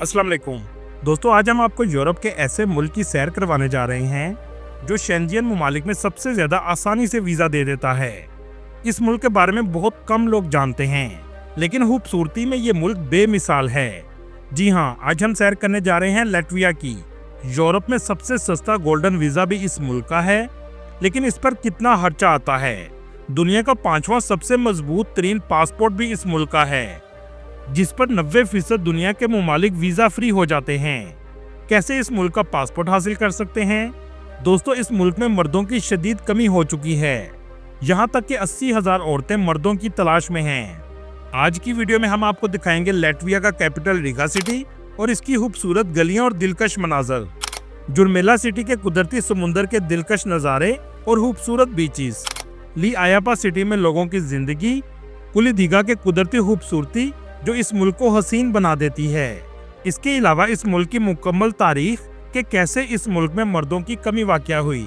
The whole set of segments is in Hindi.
अस्सलाम वालेकुम दोस्तों, आज हम आपको यूरोप के ऐसे मुल्क की सैर करवाने जा रहे हैं जो शेंजियन ममालिक में सबसे ज्यादा आसानी से वीजा दे देता है। इस मुल्क के बारे में बहुत कम लोग जानते हैं, लेकिन खूबसूरती में ये मुल्क बेमिसाल है। जी हाँ, आज हम सैर करने जा रहे हैं लैटविया की। यूरोप में सबसे सस्ता गोल्डन वीजा भी इस मुल्क का है, लेकिन इस पर कितना खर्चा आता है। दुनिया का 5वां सबसे मजबूत तरीन पासपोर्ट भी इस मुल्क का है, जिस पर 90% दुनिया के ममालिक वीजा फ्री हो जाते हैं। कैसे इस मुल्क का पासपोर्ट हासिल कर सकते हैं? दोस्तों, इस मुल्क में मर्दों की शदीद कमी हो चुकी है। यहाँ तक कि 80,000 औरतें मर्दों की तलाश में हैं। आज की वीडियो में हम आपको दिखाएंगे लैटविया का कैपिटल रिगा सिटी और इसकी खूबसूरत गलियां और दिलकश मनाजर, जुर्मेला सिटी के कुदरती समुंदर के दिलकश नज़ारे और खूबसूरत बीचेस, ली आयापा सिटी में लोगों की जिंदगी, कुलीदिगा के कुदरती खूबसूरती जो इस मुल्क को हसीन बना देती है। इसके अलावा इस मुल्क की मुकम्मल तारीख के कैसे इस मुल्क में मर्दों की कमी वाक़या हुई,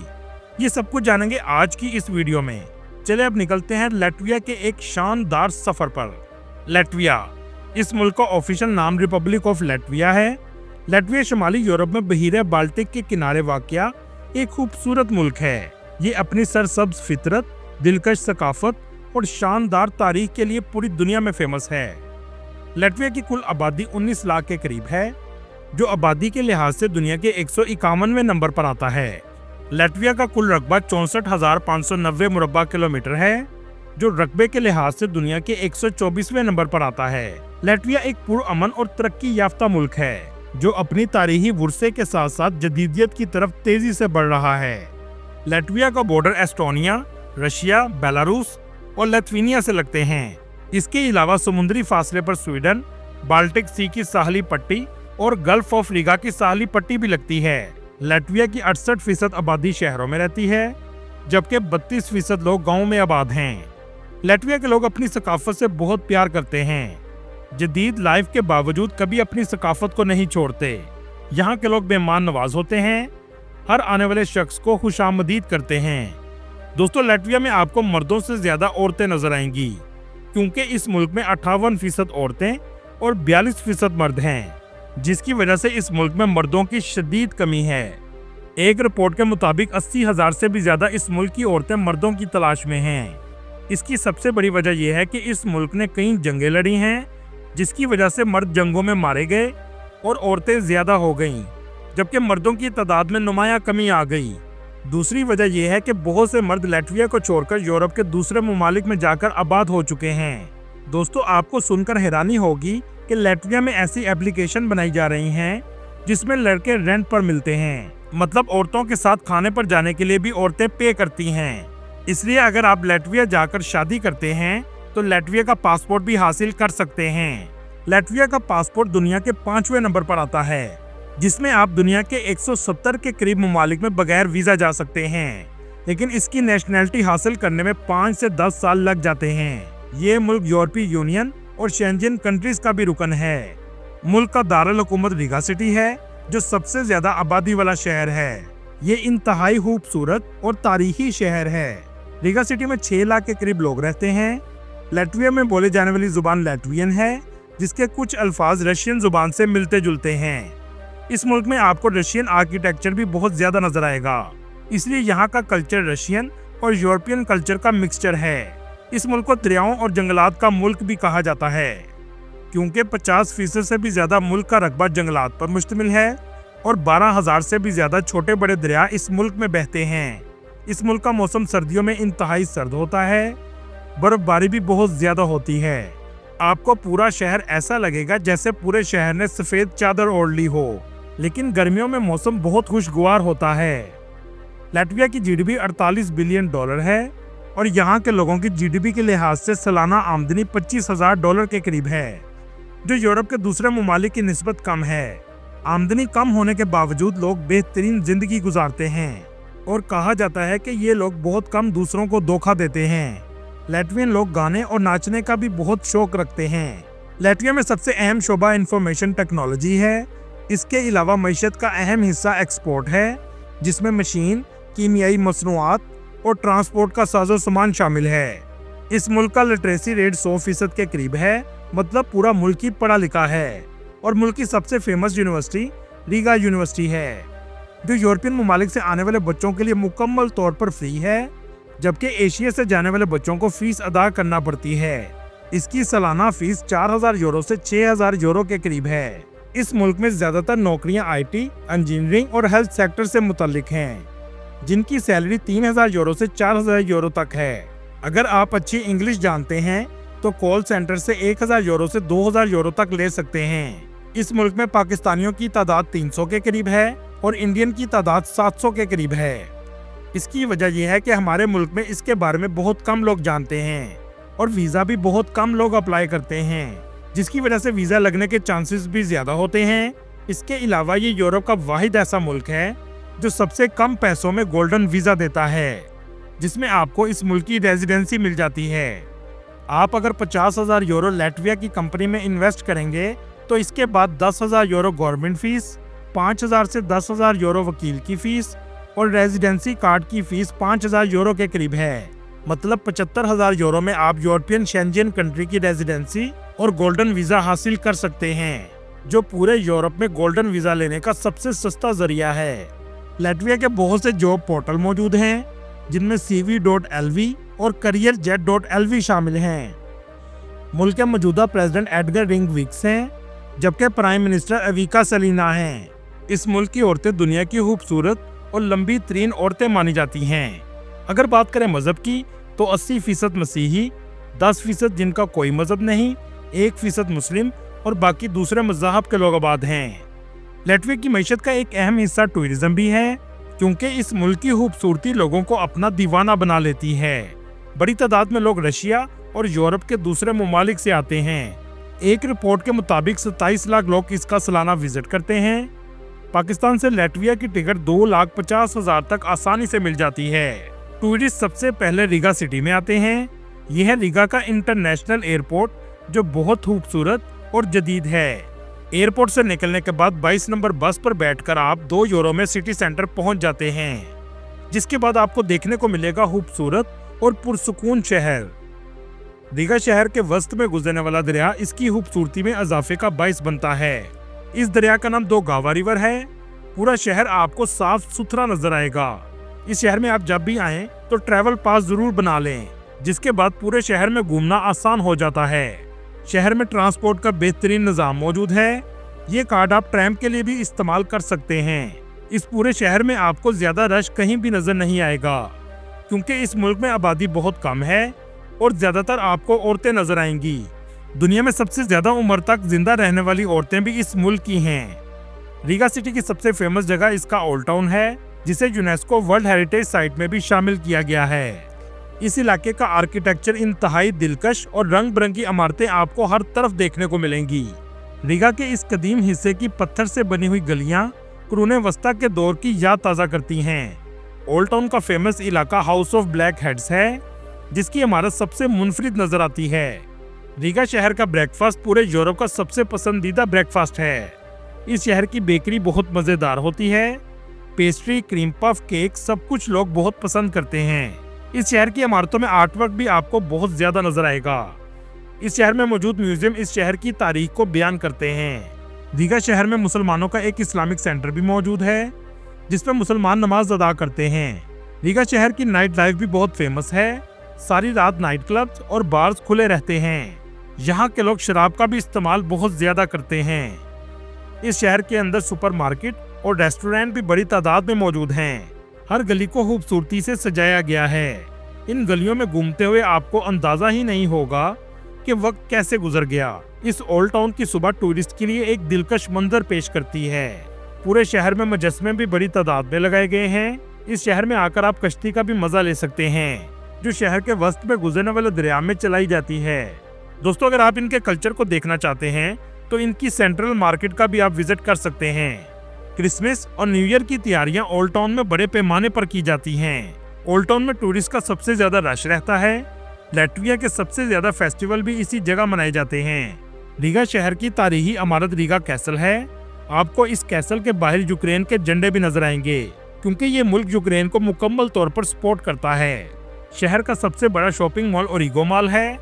ये सब कुछ जानेंगे आज की इस वीडियो में। चले अब निकलते हैं लैटविया के एक शानदार सफर पर। लैटविया, इस मुल्क का ऑफिशियल नाम रिपब्लिक ऑफ लैटविया है। लैटविया शुमाली यूरोप में बहीरे बाल्टिक के किनारे वाक़या एक खूबसूरत मुल्क है। ये अपनी सरसब्ज फितरत, दिलकश सकाफत और शानदार तारीख के लिए पूरी दुनिया में फेमस है। लैटविया की कुल आबादी 19 लाख के करीब है, जो आबादी के लिहाज से दुनिया के 151वें नंबर पर आता है। लैटविया का कुल रकबा 64,590 मुरब्बा किलोमीटर है, जो रकबे के लिहाज से दुनिया के 124वें नंबर पर आता है। लैटविया एक पुरअमन और तरक्की याफ्ता मुल्क है, जो अपनी तारीखी वुरसे के साथ साथ जदीदियत की तरफ तेजी से बढ़ रहा है। लैटविया का बॉर्डर एस्टोनिया, रशिया, बेलारूस और लिथुआनिया से लगते हैं। इसके अलावा समुद्री फासले पर स्वीडन, बाल्टिक सी की साहली पट्टी और गल्फ ऑफ रिगा की साहली पट्टी भी लगती है। लैटविया की 68% आबादी शहरों में रहती है, जबकि 32% लोग गाँव में आबाद हैं। लैटविया के लोग अपनी सकाफत से बहुत प्यार करते हैं। जदीद लाइफ के बावजूद कभी अपनी सकाफत को नहीं छोड़ते। यहाँ के लोग मेहमान नवाज होते हैं, हर आने वाले शख्स को खुशामदीद करते हैं। दोस्तों, लैटविया में आपको मर्दों से ज्यादा औरतें नजर आएंगी, क्योंकि इस मुल्क में 58% औरतें और 42% मर्द हैं, जिसकी वजह से इस मुल्क में मर्दों की शदीद कमी है। एक रिपोर्ट के मुताबिक 80,000 से भी ज्यादा इस मुल्क की औरतें मर्दों की तलाश में हैं। इसकी सबसे बड़ी वजह यह है कि इस मुल्क ने कई जंगें लड़ी हैं, जिसकी वजह से मर्द जंगों में मारे गए और औरतें ज्यादा हो गईं, जबकि मर्दों की तादाद में नुमाया कमी आ गई। दूसरी वजह यह है कि बहुत से मर्द लैटविया को छोड़कर यूरोप के दूसरे ममालिक में जाकर आबाद हो चुके हैं। दोस्तों, आपको सुनकर हैरानी होगी कि लैटविया में ऐसी एप्लीकेशन बनाई जा रही हैं जिसमें लड़के रेंट पर मिलते हैं, मतलब औरतों के साथ खाने पर जाने के लिए भी औरतें पे करती हैं। इसलिए अगर आप लैटविया जाकर शादी करते हैं तो लैटविया का पासपोर्ट भी हासिल कर सकते हैं। लैटविया का पासपोर्ट दुनिया के 5वें नंबर पर आता है, जिसमें आप दुनिया के 170 के करीब ममालिक में बगैर वीजा जा सकते हैं, लेकिन इसकी नेशनैलिटी हासिल करने में 5 से 10 साल लग जाते हैं। ये मुल्क यूरोपीय यूनियन और शेंजन कंट्रीज का भी रुकन है। मुल्क का दारुल हुकूमत रिगा सिटी है, जो सबसे ज्यादा आबादी वाला शहर है। ये इंतहाई खूबसूरत और तारीखी शहर है। रिगा सिटी में 6 लाख के करीब लोग रहते हैं। लैटविया में बोले जाने वाली जुबान लैटवियन है, जिसके कुछ अल्फाज रशियन जुबान से मिलते जुलते हैं। इस मुल्क में आपको रशियन आर्किटेक्चर भी बहुत ज्यादा नजर आएगा, इसलिए यहाँ का कल्चर रशियन और यूरोपियन कल्चर का मिक्सचर है। इस मुल्क को दरियाओं और जंगलात का मुल्क भी कहा जाता है, क्योंकि 50% से भी ज्यादा मुल्क का रकबा जंगलात पर मुश्तमिल है और 12,000 से भी ज्यादा छोटे बड़े दरिया इस मुल्क में बहते हैं। इस मुल्क का मौसम सर्दियों में इंतहाई सर्द होता है, बर्फबारी भी बहुत ज्यादा होती है। आपको पूरा शहर ऐसा लगेगा जैसे पूरे शहर ने सफेद चादर ओढ़ ली हो, लेकिन गर्मियों में मौसम बहुत खुशगवार होता है। लैटविया की जीडीपी $48 बिलियन है और यहाँ के लोगों की जीडीपी के लिहाज से सालाना आमदनी $25,000 के करीब है, जो यूरोप के दूसरे ममालिक की निस्बत कम है। आमदनी कम होने के बावजूद लोग बेहतरीन जिंदगी गुजारते हैं और कहा जाता है कि ये लोग बहुत कम दूसरों को धोखा देते हैं। लैटवियन लोग गाने और नाचने का भी बहुत शौक रखते हैं। लैटविया में सबसे अहम शोबा इंफॉर्मेशन टेक्नोलॉजी है। इसके अलावा मईशत का अहम हिस्सा एक्सपोर्ट है, जिसमें मशीन, कीमियाई मसनूआत और ट्रांसपोर्ट का साजो सामान शामिल है। इस मुल्क का लिटरेसी रेट 100% के करीब है, मतलब पूरा मुल्क ही पढ़ा लिखा है। और मुल्क की सबसे फेमस यूनिवर्सिटी रीगा यूनिवर्सिटी है, जो यूरोपियन ममालिक से आने वाले बच्चों के लिए मुकम्मल तौर पर फ्री है, जबकि एशिया से जाने वाले बच्चों को फीस अदा करना पड़ती है। इसकी सालाना फीस 4000 यूरो से 6000 यूरो के करीब है। इस मुल्क में ज्यादातर नौकरियां IT, इंजीनियरिंग और हेल्थ सेक्टर से मुतल्लिक हैं, जिनकी सैलरी 3000 यूरो से 4000 यूरो तक है। अगर आप अच्छी इंग्लिश जानते हैं तो कॉल सेंटर से 1000 यूरो से 2000 यूरो तक ले सकते हैं। इस मुल्क में पाकिस्तानियों की तादाद 300 के करीब है और इंडियन की तादाद 700 के करीब है। इसकी वजह यह है कि हमारे मुल्क में इसके बारे में बहुत कम लोग जानते हैं और वीज़ा भी बहुत कम लोग अप्लाई करते हैं, जिसकी वजह से वीज़ा लगने के चांसेस भी ज़्यादा होते हैं। इसके अलावा ये यूरोप का वाहिद ऐसा मुल्क है जो सबसे कम पैसों में गोल्डन वीज़ा देता है, जिसमें आपको इस मुल्क की रेजिडेंसी मिल जाती है। आप अगर 50,000 यूरो लातविया की कंपनी में इन्वेस्ट करेंगे तो इसके बाद 10,000 यूरो गवर्नमेंट फीस, 5000 से 10,000 यूरो वकील की फीस और रेजिडेंसी कार्ड की फीस 5000 यूरो के करीब है। मतलब 75,000 यूरो में आप यूरोपियन शेंजन कंट्री की रेजिडेंसी और गोल्डन वीज़ा हासिल कर सकते हैं, जो पूरे यूरोप में गोल्डन वीज़ा लेने का सबसे सस्ता जरिया है। लातविया के बहुत से जॉब पोर्टल मौजूद हैं, जिनमें CV.lv और careerjet.lv शामिल हैं। मुल्क के मौजूदा प्रेसिडेंट एडगर रिंगविक्स हैं, जबकि प्राइम मिनिस्टर अविका सलीना हैं। इस मुल्क की औरतें दुनिया की खूबसूरत और लंबी तरीन औरतें मानी जाती हैं। अगर बात करें मजहब की तो 80% मसीही, 10% जिनका कोई मजहब नहीं, 1% मुस्लिम और बाकी दूसरे मज़हब के लोग आबाद हैं। लातविया की मईशत का एक अहम हिस्सा टूरिज्म भी है, क्योंकि इस मुल्क की खूबसूरती लोगों को अपना दीवाना बना लेती है। बड़ी तादाद में लोग रशिया और यूरोप के दूसरे ममालिक से आते हैं। एक रिपोर्ट के मुताबिक 27 लाख लोग इसका सालाना विजिट करते हैं। पाकिस्तान से लातविया की टिकट 2,50,000 तक आसानी से मिल जाती है। टूरिस्ट सबसे पहले रीगा सिटी में आते हैं। यह है रीगा का इंटरनेशनल एयरपोर्ट, जो बहुत खूबसूरत और जदीद है। एयरपोर्ट से निकलने के बाद 22 नंबर बस पर बैठकर आप 2 यूरो में सिटी सेंटर पहुंच जाते हैं, जिसके बाद आपको देखने को मिलेगा खूबसूरत और पुरसुकून शहर। रीगा शहर के वस्त में गुजरने वाला दरिया इसकी खूबसूरती में इजाफे का बाइस बनता है। इस दरिया का नाम दोगावा रिवर है। पूरा शहर आपको साफ सुथरा नजर आएगा। इस शहर में आप जब भी आएं तो ट्रैवल पास जरूर बना लें, जिसके बाद पूरे शहर में घूमना आसान हो जाता है। शहर में ट्रांसपोर्ट का बेहतरीन निज़ाम मौजूद है। ये कार्ड आप ट्रैम के लिए भी इस्तेमाल कर सकते हैं। इस पूरे शहर में आपको ज्यादा रश कहीं भी नजर नहीं आएगा, क्योंकि इस मुल्क में आबादी बहुत कम है और ज्यादातर आपको औरतें नजर आएंगी। दुनिया में सबसे ज्यादा उम्र तक जिंदा रहने वाली औरतें भी इस मुल्क की हैं। रीगा सिटी की सबसे फेमस जगह इसका ओल्ड टाउन है, जिसे यूनेस्को वर्ल्ड हेरिटेज साइट में भी शामिल किया गया है। इस इलाके का आर्किटेक्चर इंतहाई दिलकश और रंग बिरंगी इमारतें आपको हर तरफ देखने को मिलेंगी। रीगा के इस कदीम हिस्से की पत्थर से बनी हुई गलियां कुरूने वस्ता के दौर की याद ताज़ा करती हैं। ओल्ड टाउन का फेमस इलाका हाउस ऑफ ब्लैक हेड्स है, जिसकी इमारत सबसे मुनफरिद नजर आती है। रीगा शहर का ब्रेकफास्ट पूरे यूरोप का सबसे पसंदीदा ब्रेकफास्ट है। इस शहर की बेकरी बहुत मज़ेदार होती है। पेस्ट्री, क्रीम पफ, केक सब कुछ लोग बहुत पसंद करते हैं। इस शहर की इमारतों में आर्टवर्क भी आपको बहुत ज्यादा नजर आएगा। इस शहर में मौजूद म्यूजियम इस शहर की तारीख को बयान करते हैं। रीगा शहर में मुसलमानों का एक इस्लामिक सेंटर भी मौजूद है, जिसमें मुसलमान नमाज अदा करते हैं। रीगा शहर की नाइट लाइफ भी बहुत फेमस है। सारी रात नाइट क्लब्स और बार्स खुले रहते हैं। यहाँ के लोग शराब का भी इस्तेमाल बहुत ज्यादा करते हैं। इस शहर के अंदर सुपरमार्केट और रेस्टोरेंट भी बड़ी तादाद में मौजूद हैं। हर गली को खूबसूरती से सजाया गया है। इन गलियों में घूमते हुए आपको अंदाजा ही नहीं होगा कि वक्त कैसे गुजर गया। इस ओल्ड टाउन की सुबह टूरिस्ट के लिए एक दिलकश मंजर पेश करती है। पूरे शहर में मुजस्समे भी बड़ी तादाद में लगाए गए हैं। इस शहर में आकर आप कश्ती का भी मजा ले सकते हैं, जो शहर के वस्त में गुजरने वाले दरिया में चलाई जाती है। दोस्तों, अगर आप इनके कल्चर को देखना चाहते हैं तो इनकी सेंट्रल मार्केट का भी आप विजिट कर सकते हैं। क्रिसमस और न्यू ईयर की तैयारियां ओल्ड टाउन में बड़े पैमाने पर की जाती हैं। ओल्ड टाउन में टूरिस्ट का सबसे ज्यादा रश रहता है। लातविया के सबसे ज्यादा फेस्टिवल भी इसी जगह मनाए जाते हैं। रीगा शहर की तारीखी इमारत रीगा कैसल है। आपको इस कैसल के बाहर यूक्रेन के झंडे भी नजर आएंगे, क्योंकि ये मुल्क यूक्रेन को मुकम्मल तौर पर सपोर्ट करता है। शहर का सबसे बड़ा शॉपिंग मॉल ओरिगो मॉल है,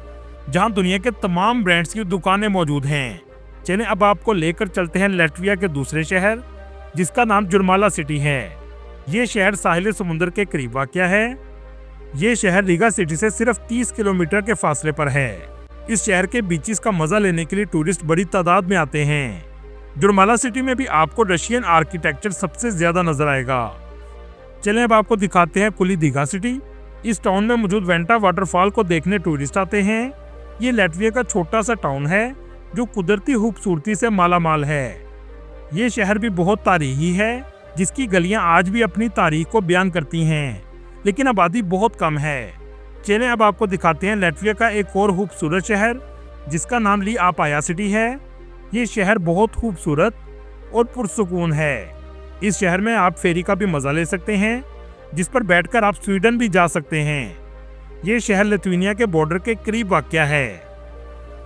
जहां दुनिया के तमाम ब्रांड्स की दुकानें मौजूद हैं। चलिए अब आपको लेकर चलते हैं लैटविया के दूसरे शहर, जिसका नाम जुरमाला सिटी है। ये शहर साहिल समुद्र के करीब वाक़या है। ये शहर रीगा सिटी से सिर्फ 30 किलोमीटर के फासले पर है। इस शहर के बीचेस का मजा लेने के लिए टूरिस्ट बड़ी तादाद में आते हैं। जुरमाला सिटी में भी आपको रशियन आर्किटेक्चर सबसे ज्यादा नजर आएगा। चलें अब आपको दिखाते हैं कुली दीघा सिटी। इस टाउन में मौजूद वेंटा वाटरफॉल को देखने टूरिस्ट आते हैं। ये लैटविया का छोटा सा टाउन है जो कुदरती खूबसूरती से मालामाल है। ये शहर भी बहुत तारीखी है, जिसकी गलियां आज भी अपनी तारीख को बयान करती हैं, लेकिन आबादी बहुत कम है। चलें अब आपको दिखाते हैं लैटविया का एक और खूबसूरत शहर, जिसका नाम ली आपाया सिटी है। ये शहर बहुत खूबसूरत और पुरसुकून है। इस शहर में आप फेरी का भी मजा ले सकते हैं, जिस पर बैठकर आप स्वीडन भी जा सकते हैं। ये शहर लिथुआनिया के बॉर्डर के करीब वाक़या है।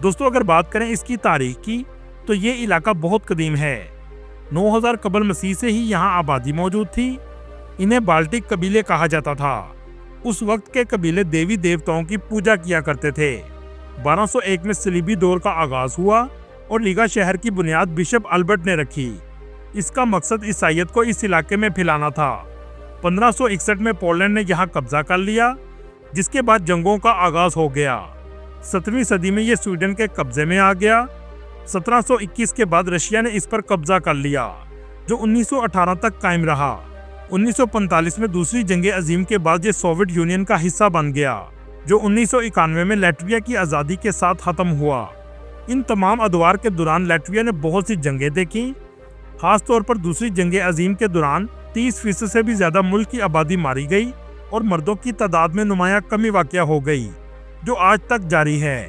दोस्तों अगर बात करें इसकी तारीख की, तो ये इलाका बहुत कदीम है। 9000 कबल मसीह से ही यहाँ आबादी मौजूद थी। इन्हें बाल्टिक कबीले कहा जाता था। उस वक्त के कबीले देवी देवताओं की पूजा किया करते थे। 1201 में सलीबी दौर का आगाज हुआ और रीगा शहर की बुनियाद बिशप अल्बर्ट ने रखी। इसका मकसद ईसाईयत को इस इलाके में फैलाना था। 1561 में पोलैंड ने यहाँ कब्जा कर लिया, जिसके बाद जंगों का आगाज हो गया। 17वीं सदी में ये स्वीडन के कब्जे में आ गया। 1721 के बाद रशिया ने इस पर कब्जा कर लिया, जो 1918 तक कायम रहा। 1945 में दूसरी जंग अजीम के बाद ये सोवियत यूनियन का हिस्सा बन गया, जो 1991 में लैटविया की आज़ादी के साथ खत्म हुआ। इन तमाम अदवार के दौरान लैटविया ने बहुत सी जंगें देखी। खासतौर पर दूसरी जंग अजीम के दौरान 30% से भी ज्यादा मुल्क की आबादी मारी गई और मर्दों की तादाद में नुमाया कमी वाक़या हो गई, जो आज तक जारी है।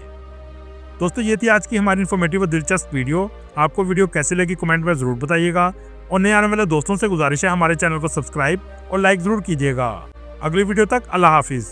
दोस्तों ये थी आज की हमारी इन्फॉर्मेटिव और दिलचस्प वीडियो। आपको वीडियो कैसे लगी कमेंट में ज़रूर बताइएगा, और नए आने वाले दोस्तों से गुजारिश है हमारे चैनल को सब्सक्राइब और लाइक ज़रूर कीजिएगा। अगली वीडियो तक अल्लाह हाफिज़।